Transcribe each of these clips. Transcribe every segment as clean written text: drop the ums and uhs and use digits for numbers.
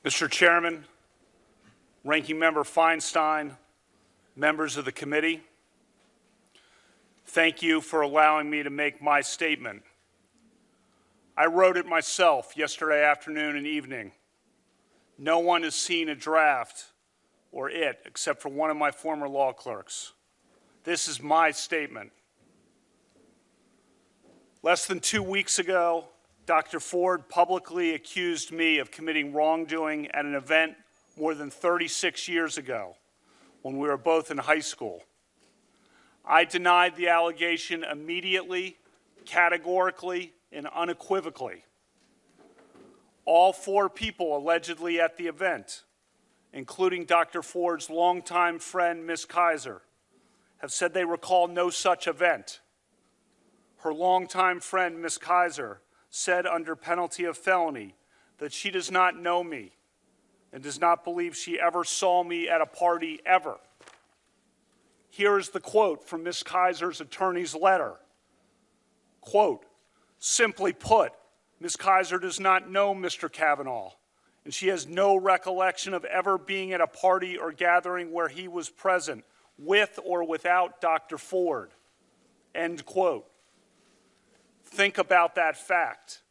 Mr. Chairman, Ranking Member Feinstein, members of the committee, thank you for allowing me to make my statement. I wrote it myself yesterday afternoon and evening. No one has seen a draft or it except for one of my former law clerks. This is my statement. Less than 2 weeks ago, Dr. Ford publicly accused me of committing wrongdoing at an event more than 36 years ago when we were both in high school. I denied the allegation immediately, categorically, and unequivocally. All 4 people allegedly at the event, including Dr. Ford's longtime friend, Ms. Kaiser, have said they recall no such event. Her longtime friend, Ms. Kaiser, said under penalty of felony that she does not know me and does not believe she ever saw me at a party ever. Here is the quote from Ms. Kaiser's attorney's letter. Quote, simply put, Ms. Kaiser does not know Mr. Kavanaugh, and she has no recollection of ever being at a party or gathering where he was present, with or without Dr. Ford. End quote. Think about that fact.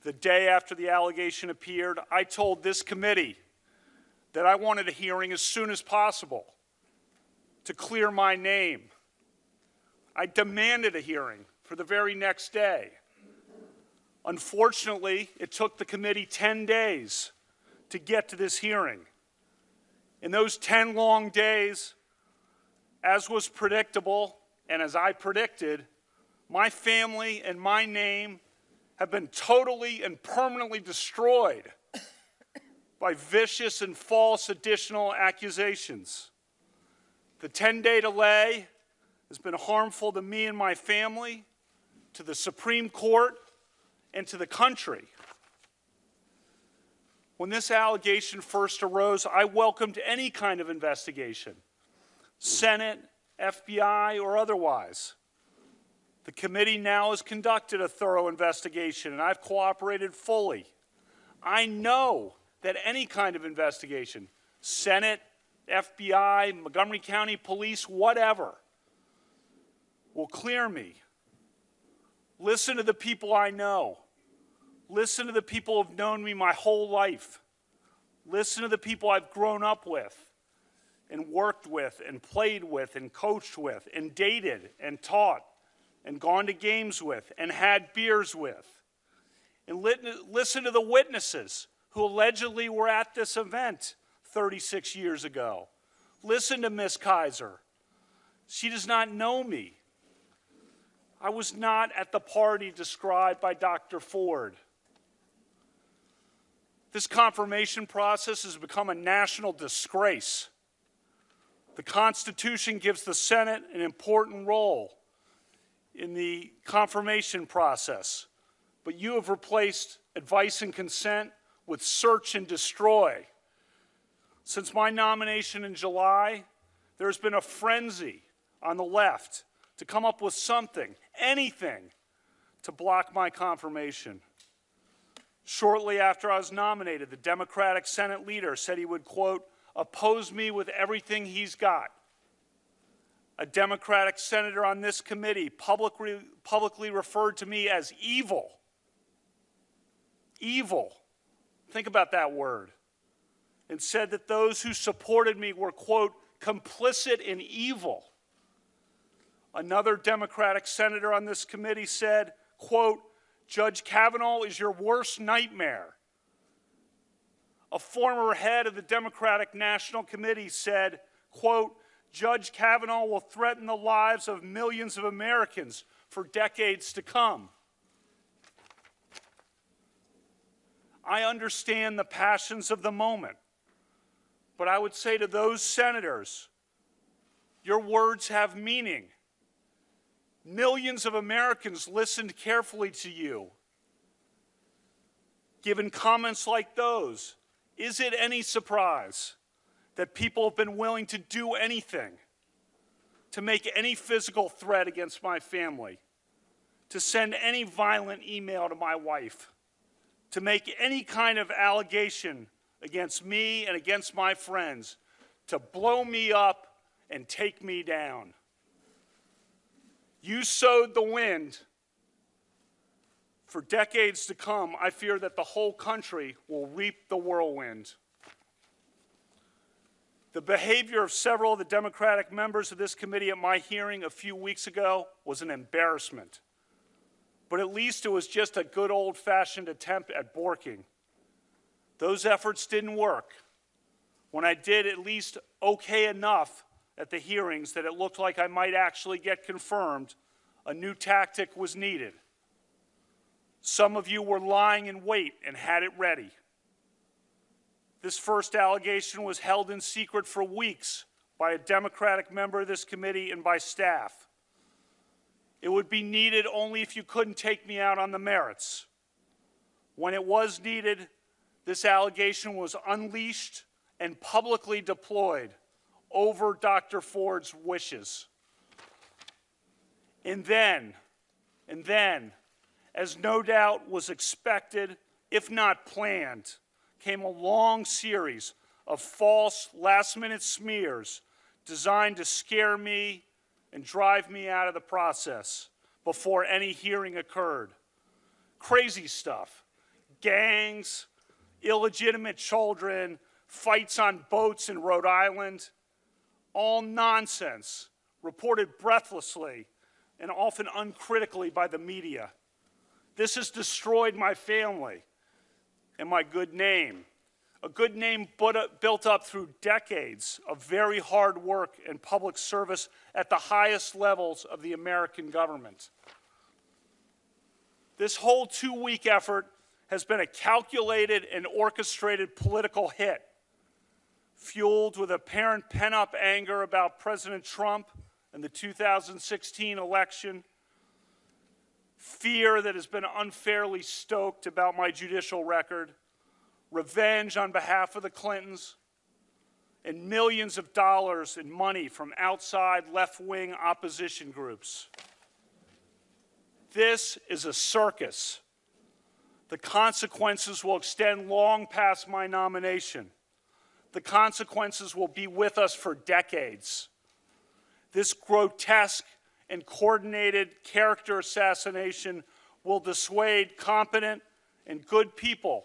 The day after the allegation appeared, I told this committee that I wanted a hearing as soon as possible to clear my name. I demanded a hearing for the very next day. Unfortunately, it took the committee 10 days to get to this hearing. In those 10 long days, as was predictable, and as I predicted, my family and my name have been totally and permanently destroyed by vicious and false additional accusations. The 10-day delay has been harmful to me and my family, to the Supreme Court, and to the country. When this allegation first arose, I welcomed any kind of investigation, Senate, FBI, or otherwise. The committee now has conducted a thorough investigation, and I've cooperated fully. I know that any kind of investigation, Senate, FBI, Montgomery County Police, whatever, will clear me. Listen to the people I know. Listen to the people who have known me my whole life. Listen to the people I've grown up with and worked with and played with and coached with and dated and taught and gone to games with and had beers with. And listen to the witnesses who allegedly were at this event 36 years ago. Listen to Ms. Kaiser. She does not know me. I was not at the party described by Dr. Ford. This confirmation process has become a national disgrace. The Constitution gives the Senate an important role in the confirmation process, but you have replaced advice and consent with search and destroy. Since my nomination in July, there's been a frenzy on the left to come up with something, anything, to block my confirmation. Shortly after I was nominated, the Democratic Senate leader said he would, quote, oppose me with everything he's got. A Democratic senator on this committee publicly referred to me as evil. Evil. Think about that word. And said that those who supported me were, quote, complicit in evil. Another Democratic senator on this committee said, quote, Judge Kavanaugh is your worst nightmare. A former head of the Democratic National Committee said, quote, Judge Kavanaugh will threaten the lives of millions of Americans for decades to come. I understand the passions of the moment, but I would say to those senators, your words have meaning. Millions of Americans listened carefully to you. Given comments like those, is it any surprise that people have been willing to do anything, to make any physical threat against my family, to send any violent email to my wife, to make any kind of allegation against me and against my friends, to blow me up and take me down. You sowed the wind. For decades to come, I fear that the whole country will reap the whirlwind. The behavior of several of the Democratic members of this committee at my hearing a few weeks ago was an embarrassment. But at least it was just a good old-fashioned attempt at borking. Those efforts didn't work. When I did at least okay enough at the hearings that it looked like I might actually get confirmed, a new tactic was needed. Some of you were lying in wait and had it ready. This first allegation was held in secret for weeks by a Democratic member of this committee and by staff. It would be needed only if you couldn't take me out on the merits. When it was needed, this allegation was unleashed and publicly deployed over Dr. Ford's wishes. And then, as no doubt was expected, if not planned, came a long series of false last-minute smears designed to scare me and drive me out of the process before any hearing occurred. Crazy stuff. Gangs, illegitimate children, fights on boats in Rhode Island. All nonsense, reported breathlessly and often uncritically by the media. This has destroyed my family and my good name. A good name built up through decades of very hard work and public service at the highest levels of the American government. This whole two-week effort has been a calculated and orchestrated political hit, fueled with apparent pent-up anger about President Trump and the 2016 election, fear that has been unfairly stoked about my judicial record, revenge on behalf of the Clintons, and millions of dollars in money from outside left-wing opposition groups. This is a circus. The consequences will extend long past my nomination. The consequences will be with us for decades. This grotesque and coordinated character assassination will dissuade competent and good people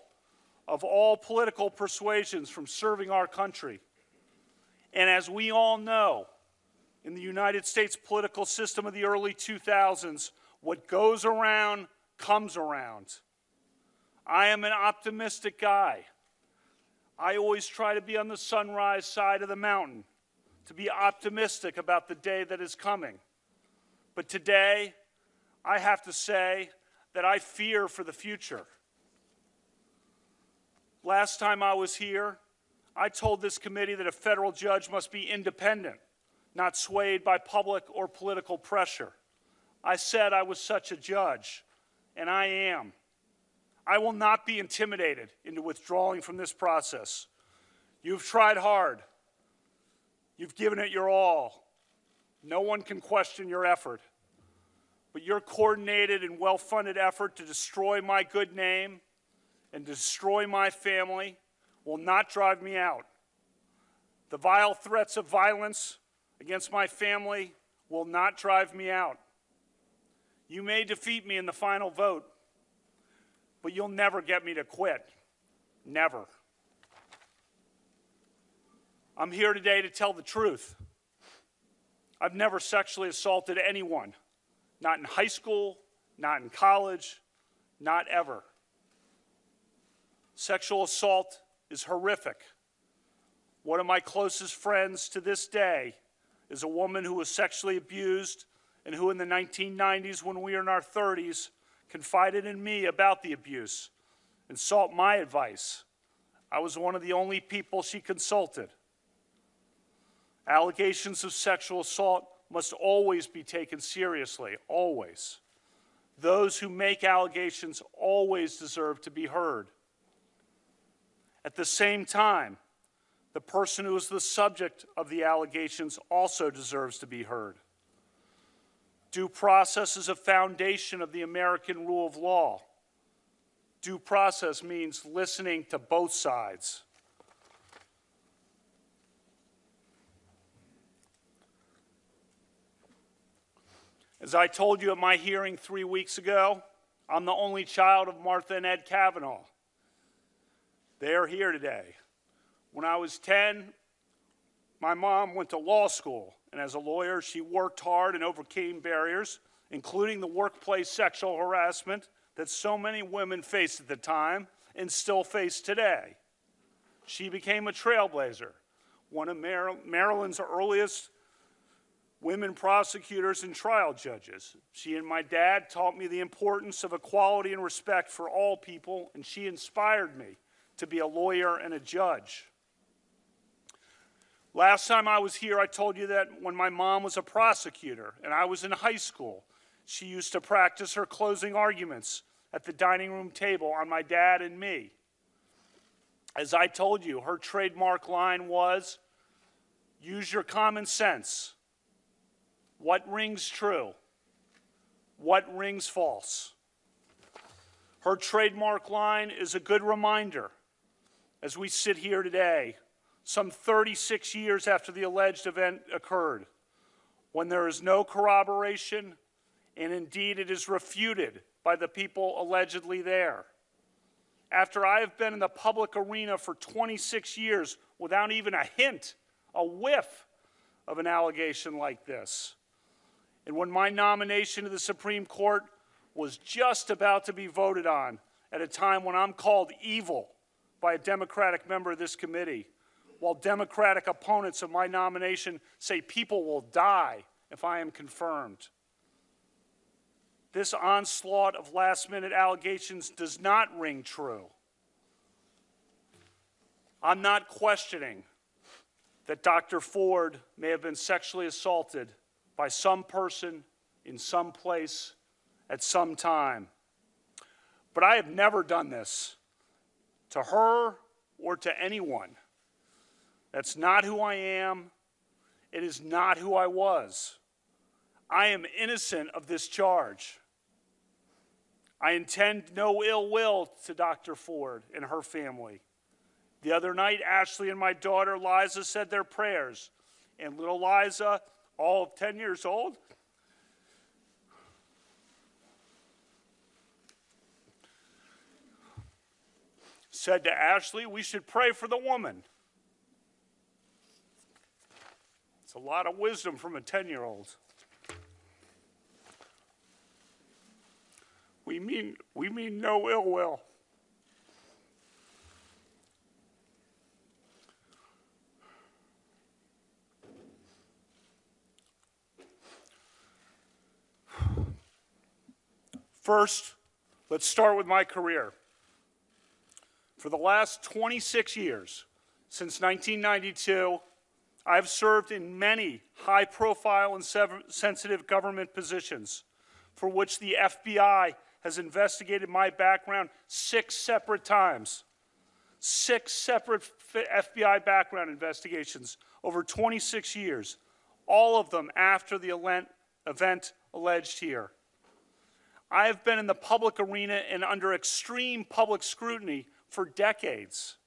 of all political persuasions from serving our country. And as we all know, in the United States political system of the early 2000s, what goes around comes around. I am an optimistic guy. I always try to be on the sunrise side of the mountain, to be optimistic about the day that is coming. But today, I have to say that I fear for the future. Last time I was here, I told this committee that a federal judge must be independent, not swayed by public or political pressure. I said I was such a judge, and I am. I will not be intimidated into withdrawing from this process. You've tried hard. You've given it your all. No one can question your effort. But your coordinated and well-funded effort to destroy my good name and destroy my family will not drive me out. The vile threats of violence against my family will not drive me out. You may defeat me in the final vote, but you'll never get me to quit. Never. I'm here today to tell the truth. I've never sexually assaulted anyone. Not in high school, not in college, not ever. Sexual assault is horrific. One of my closest friends to this day is a woman who was sexually abused and who in the 1990s, when we were in our 30s, confided in me about the abuse and sought my advice. I was one of the only people she consulted. Allegations of sexual assault must always be taken seriously, always. Those who make allegations always deserve to be heard. At the same time, the person who is the subject of the allegations also deserves to be heard. Due process is a foundation of the American rule of law. Due process means listening to both sides. As I told you at my hearing 3 weeks ago, I'm the only child of Martha and Ed Kavanaugh. They are here today. When I was 10, my mom went to law school, and as a lawyer, she worked hard and overcame barriers, including the workplace sexual harassment that so many women faced at the time and still face today. She became a trailblazer, one of Maryland's earliest women prosecutors and trial judges. She and my dad taught me the importance of equality and respect for all people, and she inspired me to be a lawyer and a judge. Last time I was here, I told you that when my mom was a prosecutor and I was in high school, she used to practice her closing arguments at the dining room table on my dad and me. As I told you, her trademark line was, "Use your common sense. What rings true? What rings false?" Her trademark line is a good reminder as we sit here today, some 36 years after the alleged event occurred, when there is no corroboration, and indeed it is refuted by the people allegedly there. After I have been in the public arena for 26 years without even a hint, a whiff of an allegation like this, and when my nomination to the Supreme Court was just about to be voted on at a time when I'm called evil by a Democratic member of this committee, while Democratic opponents of my nomination say people will die if I am confirmed. This onslaught of last-minute allegations does not ring true. I'm not questioning that Dr. Ford may have been sexually assaulted by some person in some place at some time. But I have never done this to her or to anyone. That's not who I am. It is not who I was. I am innocent of this charge. I intend no ill will to Dr. Ford and her family. The other night, Ashley and my daughter Liza said their prayers, and little Liza, all of 10 years old, said to Ashley, "We should pray for the woman." It's a lot of wisdom from a 10-year-old. We mean no ill will. First, let's start with my career. For the last 26 years, since 1992, I've served in many high-profile and sensitive government positions for which the FBI has investigated my background 6 separate times. 6 separate FBI background investigations over 26 years, all of them after the event alleged here. I have been in the public arena and under extreme public scrutiny for decades.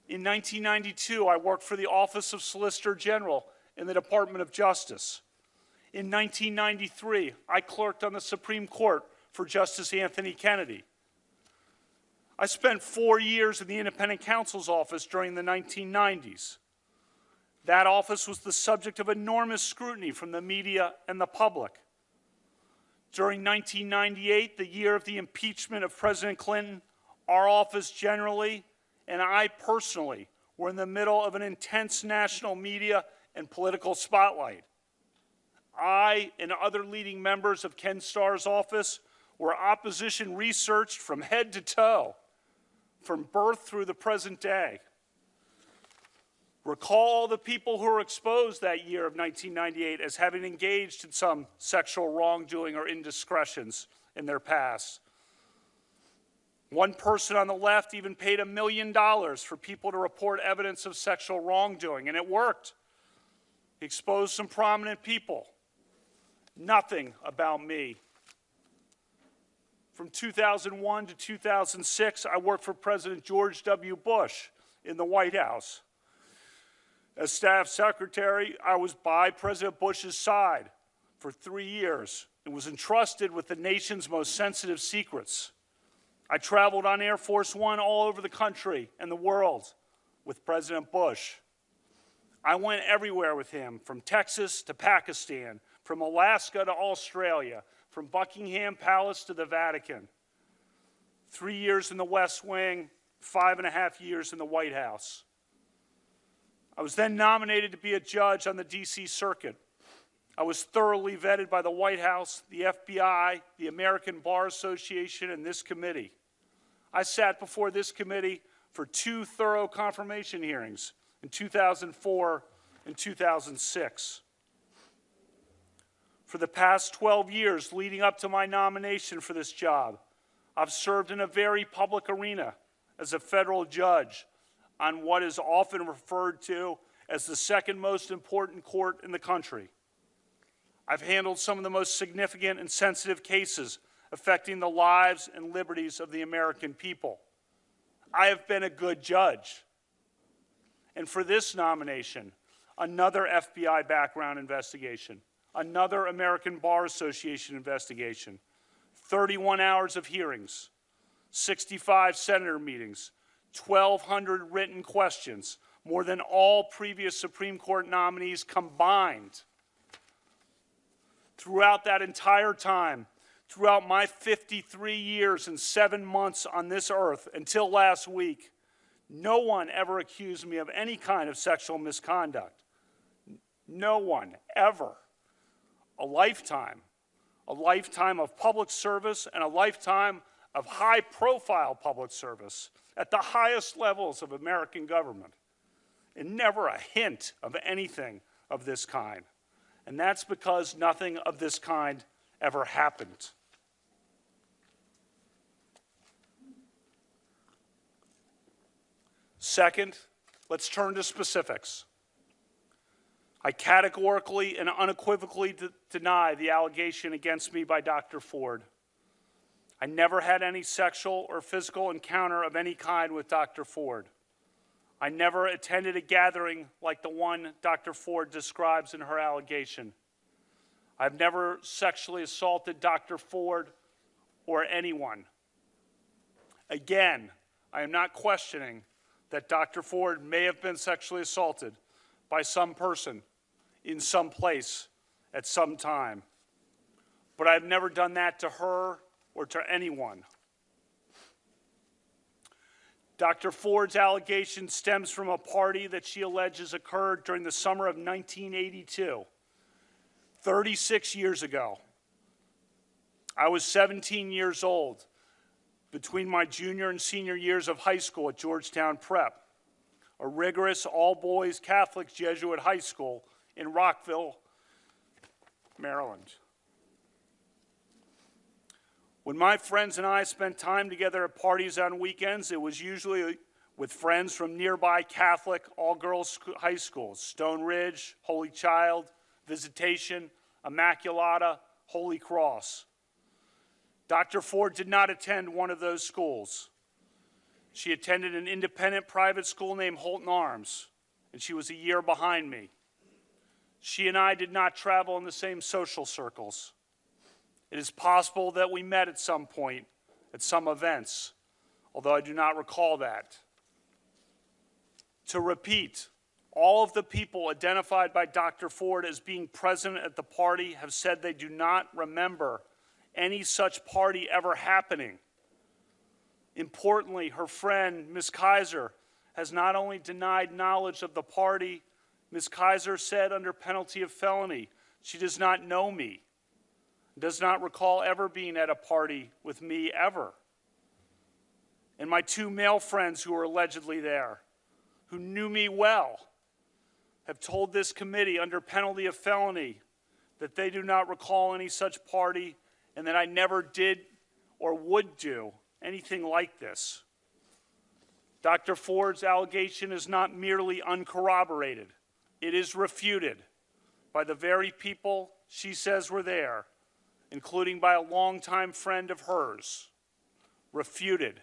In 1992, I worked for the Office of Solicitor General in the Department of Justice. In 1993, I clerked on the Supreme Court for Justice Anthony Kennedy. I spent 4 years in the Independent Counsel's Office during the 1990s. That office was the subject of enormous scrutiny from the media and the public. During 1998, the year of the impeachment of President Clinton, our office generally, and I personally, were in the middle of an intense national media and political spotlight. I and other leading members of Ken Starr's office were opposition researched from head to toe, from birth through the present day. Recall the people who were exposed that year of 1998 as having engaged in some sexual wrongdoing or indiscretions in their past. One person on the left even paid $1 million for people to report evidence of sexual wrongdoing, and it worked. He exposed some prominent people. Nothing about me. From 2001 to 2006, I worked for President George W. Bush in the White House. As staff secretary, I was by President Bush's side for 3 years and was entrusted with the nation's most sensitive secrets. I traveled on Air Force One all over the country and the world with President Bush. I went everywhere with him, from Texas to Pakistan, from Alaska to Australia, from Buckingham Palace to the Vatican. 3 years in the West Wing, 5.5 years in the White House. I was then nominated to be a judge on the D.C. Circuit. I was thoroughly vetted by the White House, the FBI, the American Bar Association, and this committee. I sat before this committee for 2 thorough confirmation hearings in 2004 and 2006. For the past 12 years leading up to my nomination for this job, I've served in a very public arena as a federal judge on what is often referred to as the second most important court in the country. I've handled some of the most significant and sensitive cases affecting the lives and liberties of the American people. I have been a good judge. And for this nomination, another FBI background investigation, another American Bar Association investigation, 31 hours of hearings, 65 senator meetings, 1,200 written questions, more than all previous Supreme Court nominees combined. Throughout that entire time, throughout my 53 years and 7 months on this earth until last week, no one ever accused me of any kind of sexual misconduct. No one, ever. A lifetime of public service and a lifetime of high-profile public service at the highest levels of American government, and never a hint of anything of this kind. And that's because nothing of this kind ever happened. Second, let's turn to specifics. I categorically and unequivocally deny the allegation against me by Dr. Ford. I never had any sexual or physical encounter of any kind with Dr. Ford. I never attended a gathering like the one Dr. Ford describes in her allegation. I've never sexually assaulted Dr. Ford or anyone. Again, I am not questioning that Dr. Ford may have been sexually assaulted by some person in some place at some time. But I've never done that to her or to anyone. Dr. Ford's allegation stems from a party that she alleges occurred during the summer of 1982, 36 years ago. I was 17 years old between my junior and senior years of high school at Georgetown Prep, a rigorous all-boys Catholic Jesuit high school in Rockville, Maryland. When my friends and I spent time together at parties on weekends, it was usually with friends from nearby Catholic all-girls high schools, Stone Ridge, Holy Child, Visitation, Immaculata, Holy Cross. Dr. Ford did not attend one of those schools. She attended an independent private school named Holton Arms, and she was a year behind me. She and I did not travel in the same social circles. It is possible that we met at some point, at some events, although I do not recall that. To repeat, all of the people identified by Dr. Ford as being present at the party have said they do not remember any such party ever happening. Importantly, her friend, Ms. Kaiser, has not only denied knowledge of the party, Ms. Kaiser said under penalty of felony, she does not know me, does not recall ever being at a party with me ever. And my 2 male friends who were allegedly there, who knew me well, have told this committee under penalty of felony that they do not recall any such party and that I never did or would do anything like this. Dr. Ford's allegation is not merely uncorroborated. It is refuted by the very people she says were there including by a longtime friend of hers, refuted.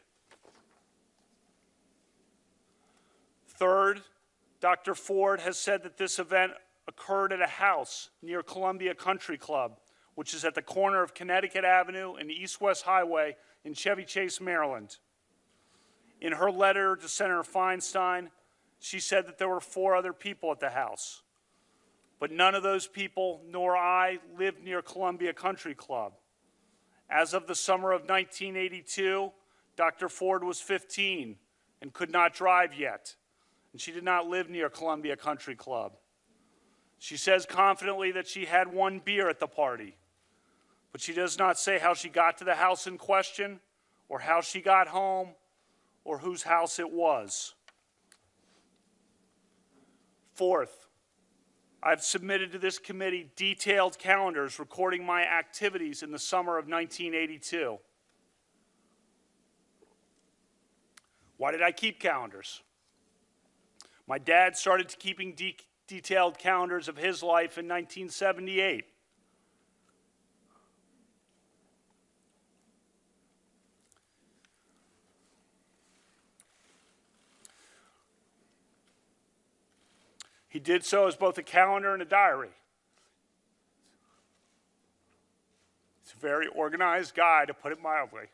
Third, Dr. Ford has said that this event occurred at a house near Columbia Country Club, which is at the corner of Connecticut Avenue and East-West Highway in Chevy Chase, Maryland. In her letter to Senator Feinstein, she said that there were 4 other people at the house. But none of those people, nor I, lived near Columbia Country Club. As of the summer of 1982, Dr. Ford was 15 and could not drive yet, and she did not live near Columbia Country Club. She says confidently that she had 1 beer at the party, but she does not say how she got to the house in question, or how she got home, or whose house it was. Fourth, I've submitted to this committee detailed calendars recording my activities in the summer of 1982. Why did I keep calendars? My dad started keeping detailed calendars of his life in 1978. He did so as both a calendar and a diary. He's a very organized guy, to put it mildly.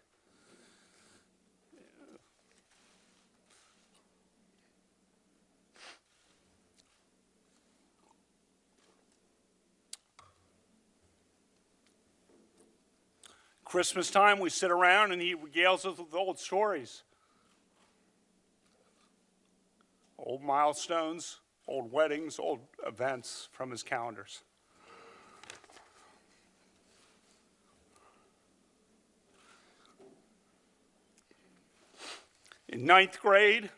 Christmas time, we sit around and he regales us with old stories. Old milestones, old weddings, old events from his calendars. In ninth grade,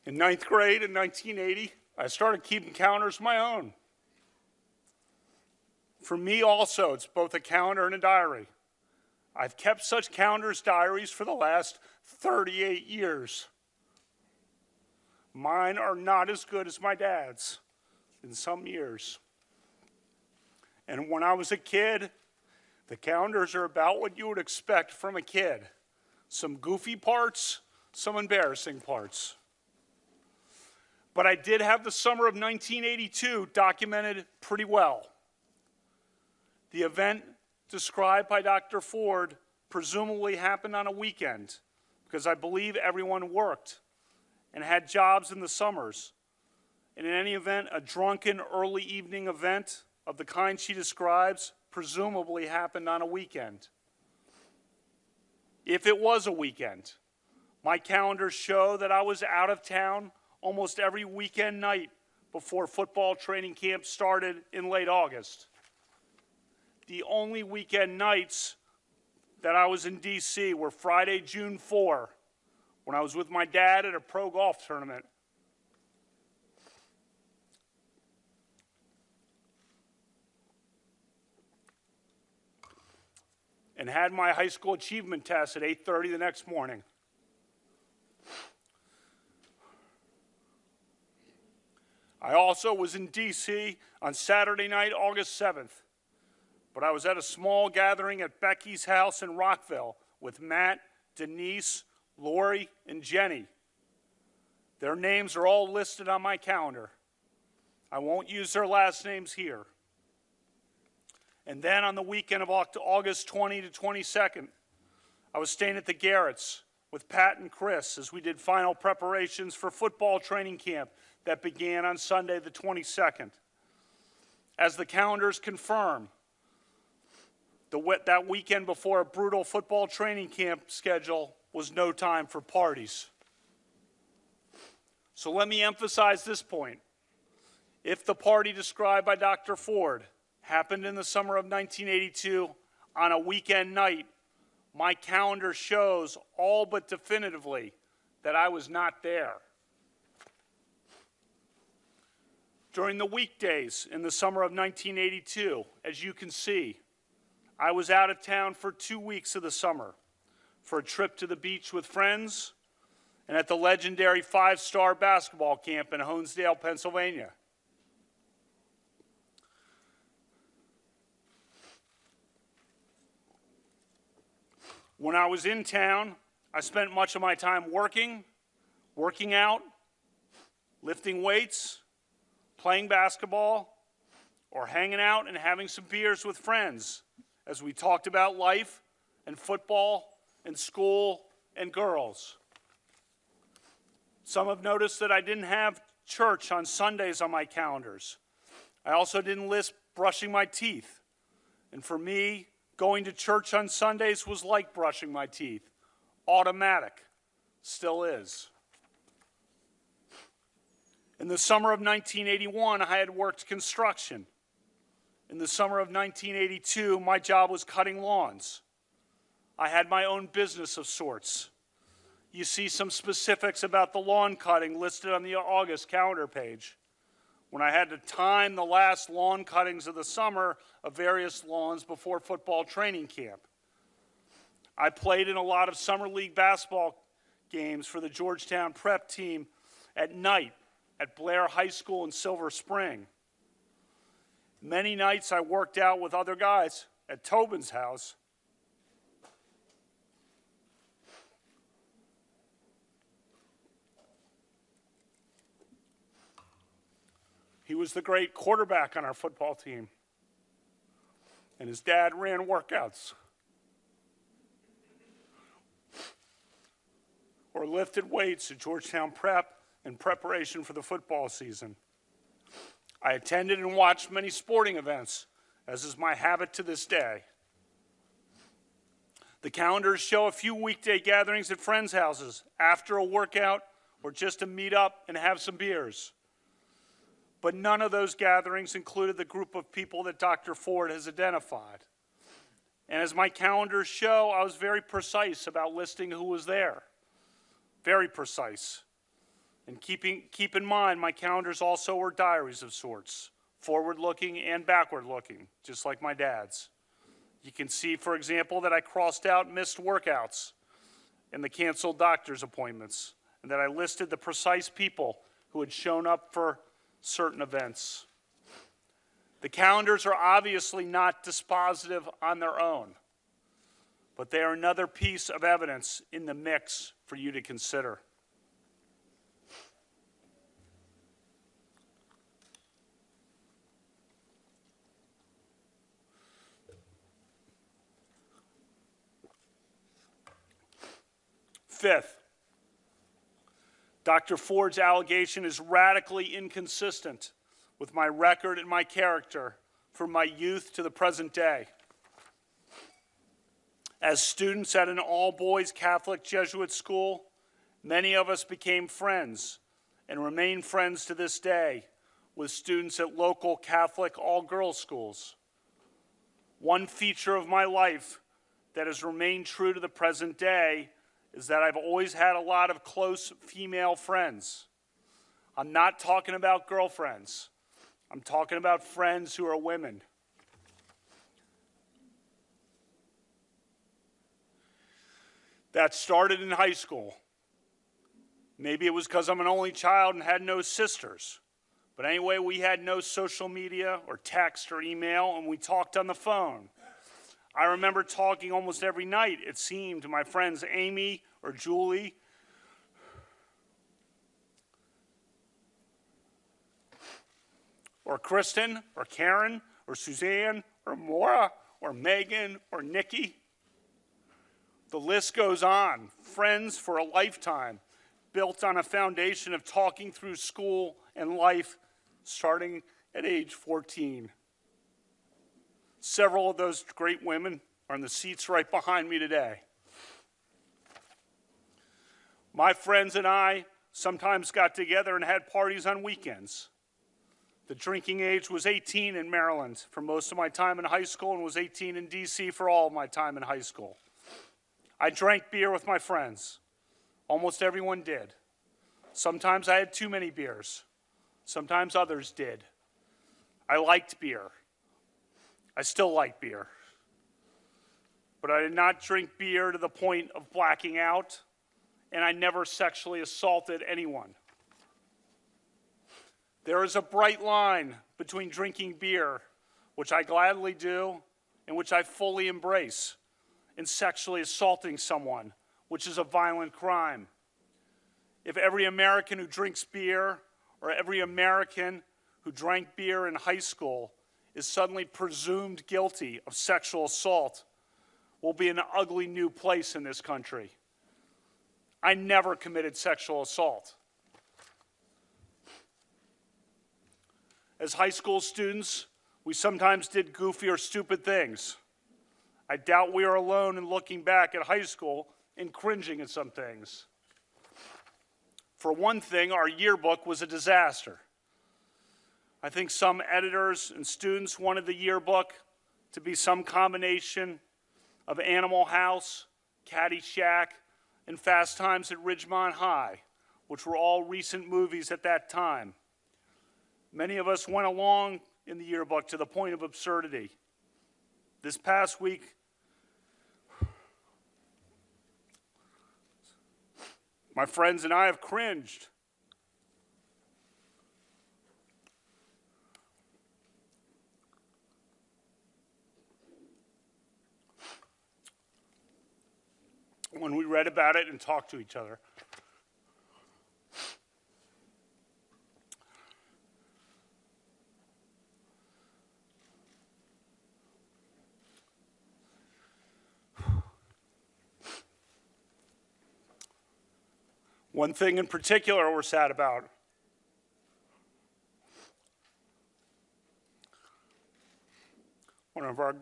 in 1980, I started keeping calendars of my own. For me also, it's both a calendar and a diary. I've kept such calendars, diaries for the last 38 years. Mine are not as good as my dad's in some years. And when I was a kid, the calendars are about what you would expect from a kid. Some goofy parts, some embarrassing parts. But I did have the summer of 1982 documented pretty well. The event described by Dr. Ford presumably happened on a weekend, because I believe everyone worked and had jobs in the summers. And in any event, a drunken early evening event of the kind she describes presumably happened on a weekend. If it was a weekend, my calendars show that I was out of town almost every weekend night before football training camp started in late August. The only weekend nights that I was in D.C. were Friday, June 4, when I was with my dad at a pro golf tournament. And had my high school achievement test at 8:30 the next morning. I also was in D.C. on Saturday night, August 7th. But I was at a small gathering at Becky's house in Rockville with Matt, Denise, Lori, and Jenny. Their names are all listed on my calendar. I won't use their last names here. And then on the weekend of August 20 to 22nd, I was staying at the Garretts with Pat and Chris as we did final preparations for football training camp that began on Sunday the 22nd. As the calendars confirm, that weekend before a brutal football training camp schedule was no time for parties. So let me emphasize this point. If the party described by Dr. Ford happened in the summer of 1982 on a weekend night, my calendar shows all but definitively that I was not there. During the weekdays in the summer of 1982, as you can see, I was out of town for 2 weeks of the summer for a trip to the beach with friends and at the legendary 5-star basketball camp in Honesdale, Pennsylvania. When I was in town, I spent much of my time working out, lifting weights, playing basketball, or hanging out and having some beers with friends as we talked about life and football and school and girls. Some have noticed that I didn't have church on Sundays on my calendars. I also didn't list brushing my teeth. And for me, going to church on Sundays was like brushing my teeth. Automatic. Still is. In the summer of 1981, I had worked construction. In the summer of 1982, my job was cutting lawns. I had my own business of sorts. You see some specifics about the lawn cutting listed on the August calendar page. When I had to time the last lawn cuttings of the summer of various lawns before football training camp. I played in a lot of summer league basketball games for the Georgetown prep team at night at Blair High School in Silver Spring. Many nights I worked out with other guys at Tobin's house. He was the great quarterback on our football team, and his dad ran workouts or lifted weights at Georgetown Prep in preparation for the football season. I attended and watched many sporting events, as is my habit to this day. The calendars show a few weekday gatherings at friends' houses after a workout or just to meet up and have some beers. But none of those gatherings included the group of people that Dr. Ford has identified. And as my calendars show, I was very precise about listing who was there. Very precise. And keep in mind, my calendars also were diaries of sorts, forward-looking and backward-looking, just like my dad's. You can see, for example, that I crossed out missed workouts and the canceled doctor's appointments, and that I listed the precise people who had shown up for certain events. The calendars are obviously not dispositive on their own, but they are another piece of evidence in the mix for you to consider. Fifth, Dr. Ford's allegation is radically inconsistent with my record and my character from my youth to the present day. As students at an all-boys Catholic Jesuit school, many of us became friends and remain friends to this day with students at local Catholic all-girls schools. One feature of my life that has remained true to the present day is that I've always had a lot of close female friends. I'm not talking about girlfriends. I'm talking about friends who are women. That started in high school. Maybe it was because I'm an only child and had no sisters. But anyway, we had no social media or text or email, and we talked on the phone. I remember talking almost every night, it seemed, to my friends Amy or Julie, or Kristen, or Karen, or Suzanne, or Maura, or Megan, or Nikki. The list goes on. Friends for a lifetime, built on a foundation of talking through school and life starting at age 14. Several of those great women are in the seats right behind me today. My friends and I sometimes got together and had parties on weekends. The drinking age was 18 in Maryland for most of my time in high school and was 18 in DC for all of my time in high school. I drank beer with my friends. Almost everyone did. Sometimes I had too many beers. Sometimes others did. I liked beer. I still like beer. But I did not drink beer to the point of blacking out, and I never sexually assaulted anyone. There is a bright line between drinking beer, which I gladly do and which I fully embrace, and sexually assaulting someone, which is a violent crime. If every American who drinks beer or every American who drank beer in high school is suddenly presumed guilty of sexual assault, we'll be in an ugly new place in this country. I never committed sexual assault. As high school students, we sometimes did goofy or stupid things. I doubt we are alone in looking back at high school and cringing at some things. For one thing, our yearbook was a disaster. I think some editors and students wanted the yearbook to be some combination of Animal House, Caddyshack, and Fast Times at Ridgemont High, which were all recent movies at that time. Many of us went along in the yearbook to the point of absurdity. This past week, my friends and I have cringed. When we read about it and talked to each other. One thing in particular we're sad about. One of our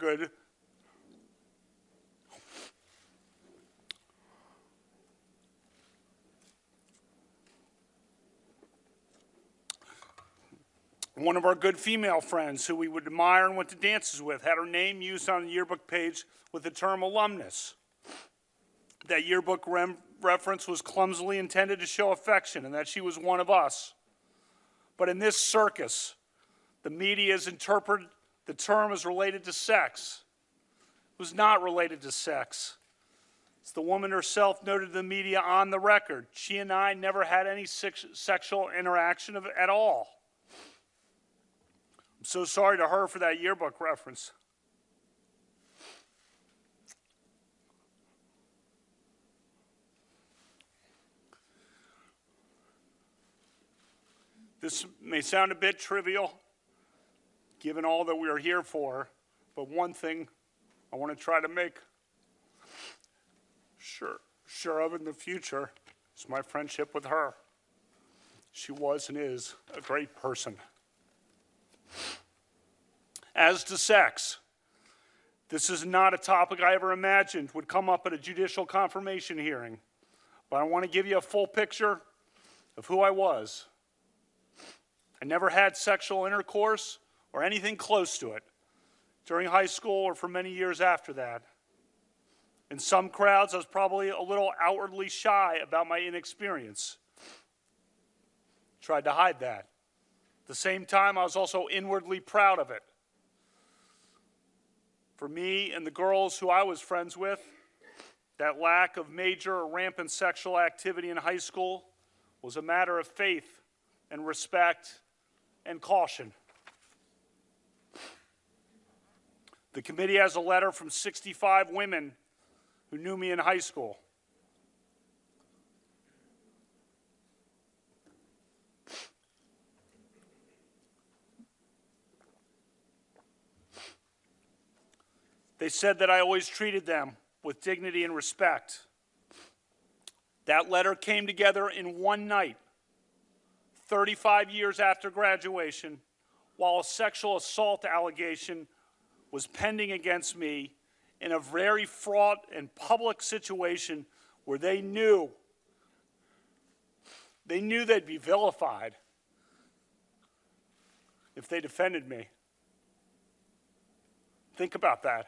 good female friends who we would admire and went to dances with had her name used on the yearbook page with the term alumnus. That yearbook reference was clumsily intended to show affection and that she was one of us. But in this circus, the media has interpreted the term as related to sex. It was not related to sex. As the woman herself noted to the media on the record, she and I never had any sexual interaction at all. I'm so sorry to her for that yearbook reference. This may sound a bit trivial, given all that we are here for, but one thing I want to try to make sure of in the future is my friendship with her. She was and is a great person. As to sex, this is not a topic I ever imagined would come up at a judicial confirmation hearing, but I want to give you a full picture of who I was. I never had sexual intercourse or anything close to it during high school or for many years after that. In some crowds, I was probably a little outwardly shy about my inexperience. Tried to hide that. At the same time, I was also inwardly proud of it. For me and the girls who I was friends with, that lack of major or rampant sexual activity in high school was a matter of faith and respect and caution. The committee has a letter from 65 women who knew me in high school. They said that I always treated them with dignity and respect. That letter came together in one night, 35 years after graduation, while a sexual assault allegation was pending against me in a very fraught and public situation where they knew they'd be vilified if they defended me. Think about that.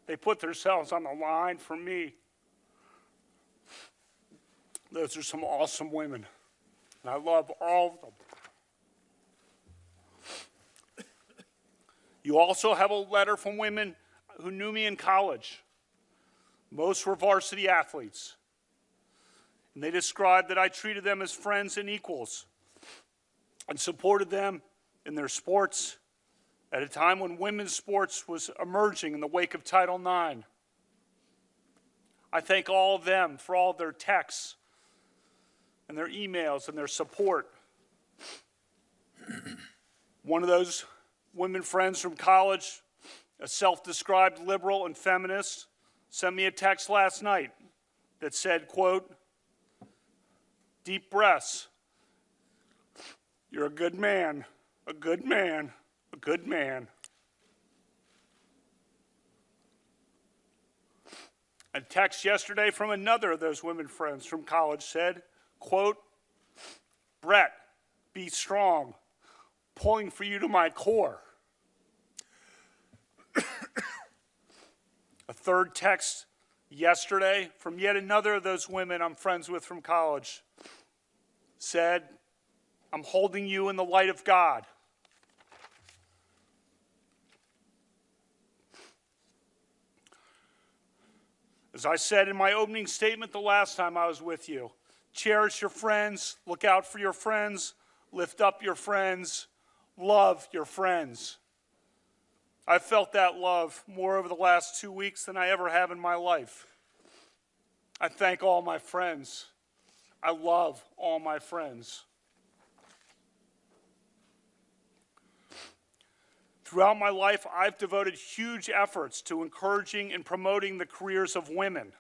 They put themselves on the line for me. Those are some awesome women, and I love all of them. You also have a letter from women who knew me in college. Most were varsity athletes. And they described that I treated them as friends and equals and supported them in their sports at a time when women's sports was emerging in the wake of Title IX. I thank all of them for all of their texts and their emails and their support. One of those women friends from college, a self-described liberal and feminist, sent me a text last night that said, quote, "Deep breaths. You're a good man, a good man, a good man." A text yesterday from another of those women friends from college said, quote, "Brett, be strong, pulling for you to my core." A third text yesterday from yet another of those women I'm friends with from college said, "I'm holding you in the light of God." As I said in my opening statement the last time I was with you, cherish your friends, look out for your friends, lift up your friends, love your friends. I've felt that love more over the last 2 weeks than I ever have in my life. I thank all my friends. I love all my friends. Throughout my life, I've devoted huge efforts to encouraging and promoting the careers of women.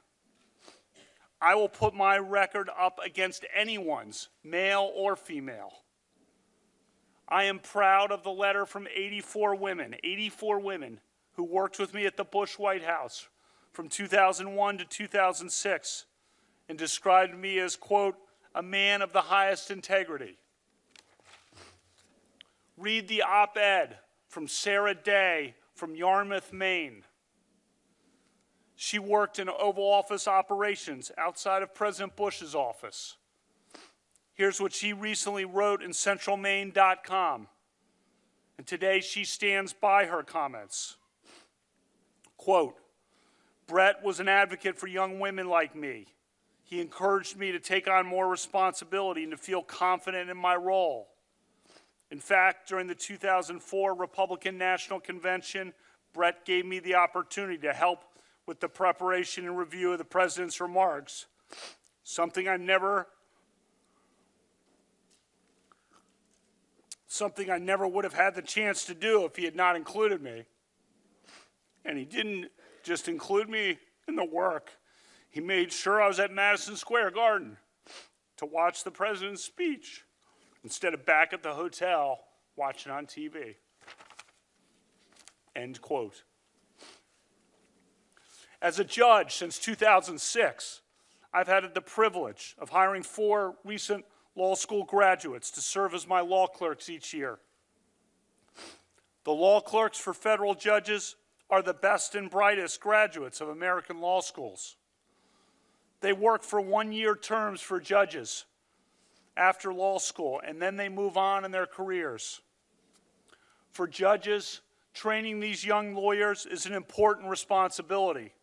I will put my record up against anyone's, male or female. I am proud of the letter from 84 women who worked with me at the Bush White House from 2001 to 2006 and described me as, quote, "a man of the highest integrity." Read the op-ed from Sarah Day from Yarmouth, Maine. She worked in Oval Office operations outside of President Bush's office. Here's what she recently wrote in centralmaine.com. And today she stands by her comments. Quote, "Brett was an advocate for young women like me. He encouraged me to take on more responsibility and to feel confident in my role. In fact, during the 2004 Republican National Convention, Brett gave me the opportunity to help with the preparation and review of the president's remarks, something I never would have had the chance to do if he had not included me. And he didn't just include me in the work. He made sure I was at Madison Square Garden to watch the president's speech instead of back at the hotel watching on TV." End quote. As a judge since 2006, I've had the privilege of hiring 4 recent law school graduates to serve as my law clerks each year. The law clerks for federal judges are the best and brightest graduates of American law schools. They work for 1-year terms for judges after law school, and then they move on in their careers. For judges, training these young lawyers is an important responsibility.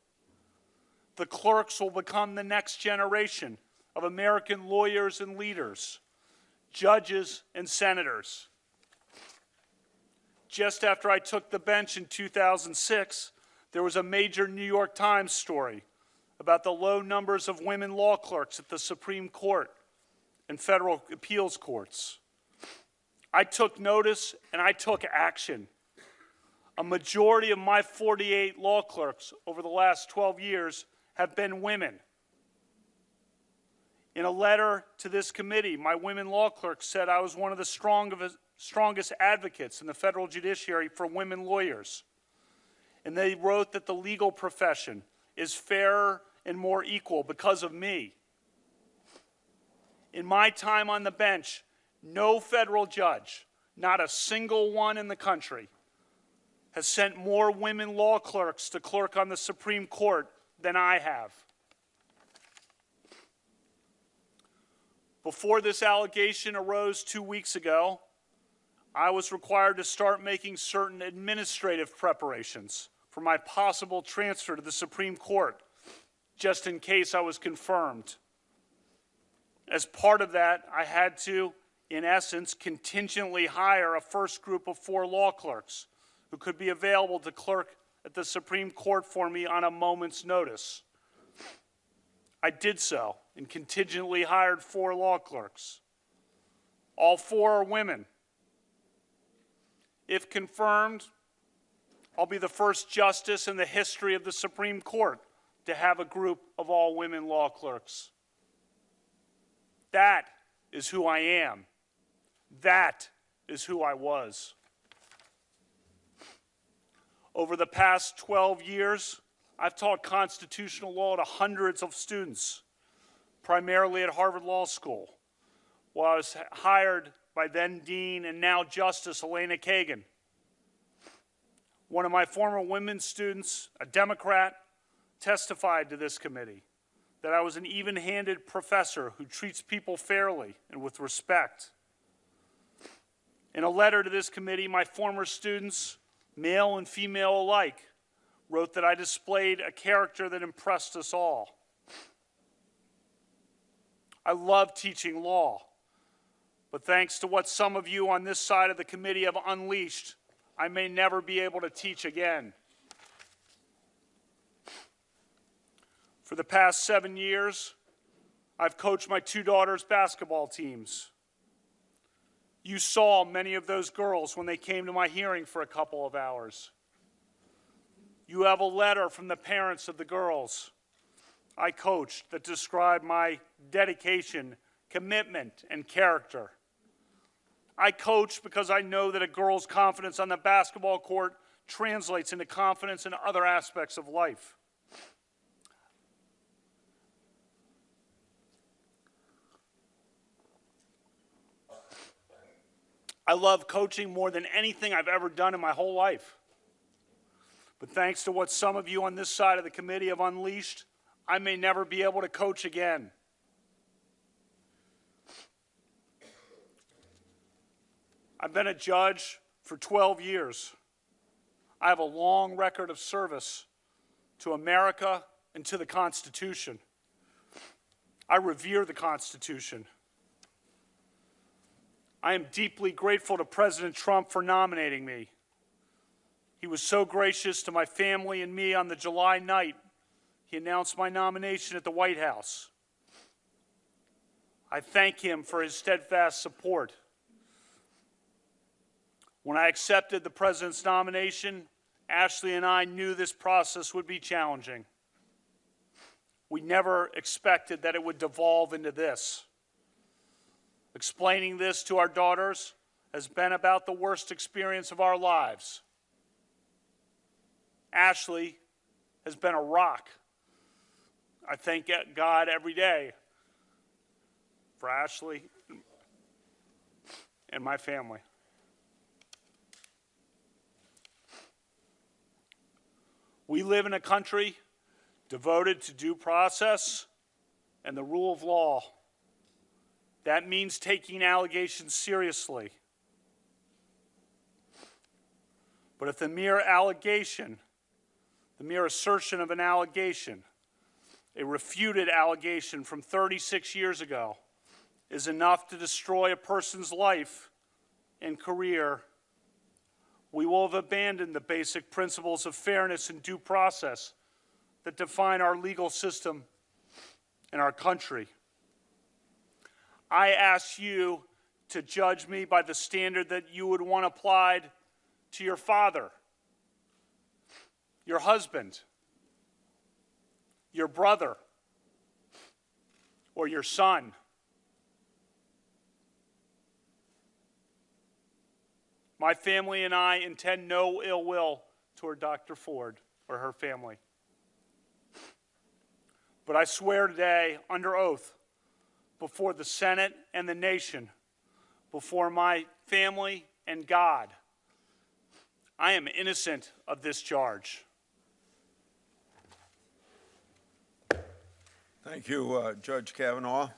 The clerks will become the next generation of American lawyers and leaders, judges and senators. Just after I took the bench in 2006, there was a major New York Times story about the low numbers of women law clerks at the Supreme Court and federal appeals courts. I took notice and I took action. A majority of my 48 law clerks over the last 12 years have been women. In a letter to this committee, my women law clerks said I was one of the strongest advocates in the federal judiciary for women lawyers. And they wrote that the legal profession is fairer and more equal because of me. In my time on the bench, no federal judge, not a single one in the country, has sent more women law clerks to clerk on the Supreme Court than I have. Before this allegation arose 2 weeks ago, I was required to start making certain administrative preparations for my possible transfer to the Supreme Court, just in case I was confirmed. As part of that, I had to, in essence, contingently hire a first group of 4 law clerks who could be available to clerk at the Supreme Court for me on a moment's notice. I did so and contingently hired 4 law clerks. All 4 are women. If confirmed, I'll be the first justice in the history of the Supreme Court to have a group of all-women law clerks. That is who I am. That is who I was. Over the past 12 years, I've taught constitutional law to hundreds of students, primarily at Harvard Law School, while I was hired by then Dean and now Justice Elena Kagan. One of my former women students, a Democrat, testified to this committee that I was an even-handed professor who treats people fairly and with respect. In a letter to this committee, my former students, male and female alike, wrote that I displayed a character that impressed us all. I love teaching law, but thanks to what some of you on this side of the committee have unleashed, I may never be able to teach again. For the past 7 years, I've coached my 2 daughters' basketball teams. You saw many of those girls when they came to my hearing for a couple of hours. You have a letter from the parents of the girls I coached that describe my dedication, commitment, and character. I coach because I know that a girl's confidence on the basketball court translates into confidence in other aspects of life. I love coaching more than anything I've ever done in my whole life. But thanks to what some of you on this side of the committee have unleashed, I may never be able to coach again. I've been a judge for 12 years. I have a long record of service to America and to the Constitution. I revere the Constitution. I am deeply grateful to President Trump for nominating me. He was so gracious to my family and me on the July night he announced my nomination at the White House. I thank him for his steadfast support. When I accepted the President's nomination, Ashley and I knew this process would be challenging. We never expected that it would devolve into this. Explaining this to our daughters has been about the worst experience of our lives. Ashley has been a rock. I thank God every day for Ashley and my family. We live in a country devoted to due process and the rule of law. That means taking allegations seriously. But if the mere allegation, the mere assertion of an allegation, a refuted allegation from 36 years ago, is enough to destroy a person's life and career, we will have abandoned the basic principles of fairness and due process that define our legal system and our country. I ask you to judge me by the standard that you would want applied to your father, your husband, your brother, or your son. My family and I intend no ill will toward Dr. Ford or her family. But I swear today, under oath, before the Senate and the nation, before my family and God, I am innocent of this charge. Thank you, Judge Kavanaugh.